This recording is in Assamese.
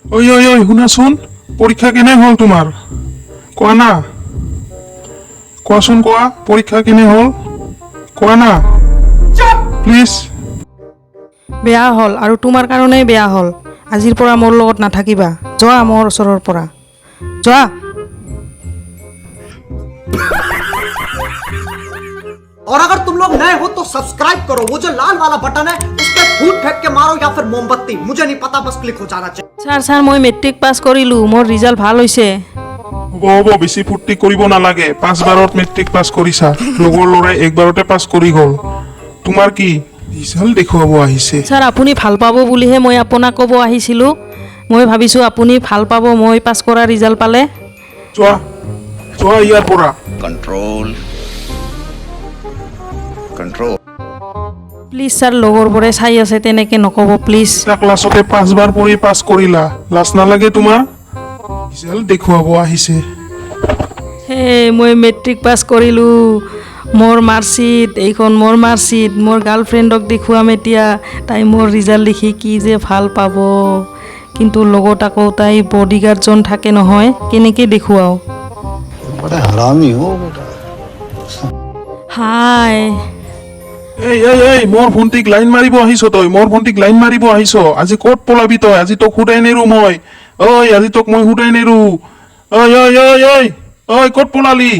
ঐ ঐ ঐ শুনাচোন, পৰীক্ষা কেনে হ'ল তোমাৰ? কোৱা না, কোৱাচোন কোৱা, পৰীক্ষা কেনে হ'ল? কোৱা না প্লিজ। বেয়া হ'ল আৰু তোমাৰ কাৰণেই বেয়া হ'ল। আজিৰ পৰা মোৰ লগত নাথাকিবা, যোৱা মোৰ ওচৰৰ পৰা যোৱা। और अगर तुम लोग नए हो तो सब्सक्राइब करो, वो जो लाल वाला बटन है उस पर फूट फेंक के मारो या फिर मोमबत्ती, मुझे नहीं पता, बस क्लिक हो जाना चाहिए। ছাৰ মই মেট্ৰিক পাছ কৰিলোঁ, মোৰ ৰিজাল্ট ভাল হৈছে। হ'ব হ'ব, বেছি ফূৰ্তি কৰিব নালাগে। 5 বাৰত মেট্ৰিক পাছ কৰিছা, লগৰ ল'ৰাই 1 বাৰতে পাছ কৰি গ'ল। তোমাৰ কি ৰিজাল্ট দেখুৱাব আহিছে? ছাৰ আপুনি ভাল পাব বুলিহে মই আপোনাক ক'ব আহিছিলোঁ। মই ভাবিছোঁ আপুনি ভাল পাব মই পাছ কৰা ৰিজাল্ট পালে। যোৱা যোৱা ইয়াৰ পৰা। Control. Control. প্লিজ ছাৰ, লগৰবোৰে চাই আছে, তেনেকৈ নক'ব প্লিজ। এটা ক্লাছতে 5 বাৰ পঢ়ি পাছ কৰিলা, লাজ নালাগে তোমাৰ? ৰিজাল্ট দেখুৱাব আহিছে। হে মই মেট্ৰিক পাছ কৰিলোঁ, মোৰ মাৰ্কশ্বিট, এইখন মোৰ মাৰ্কশ্বিট। মোৰ গাৰ্লফ্ৰেণ্ডক দেখুৱাম এতিয়া, তাই মোৰ ৰিজাল্ট দেখি কি যে ভাল পাব। কিন্তু লগত আকৌ তাই বডিগাৰ্ডজন থাকে নহয়, কেনেকৈ দেখুৱাওঁ? बड़ा हरामी हो बेटा। হাই এই এই এই মোৰ ভণ্টিক লাইন মাৰিব আহিছ তই? মোৰ ভণ্টিক লাইন মাৰিব আহিছ? আজি ক'ত পলাবি তই? আজি তোক সুদাই নেৰো মই। ঐ আজি তোক মই সুদাই নেৰো। ঐ ঐ ঐ ঐ ঐ ক'ত পলালি?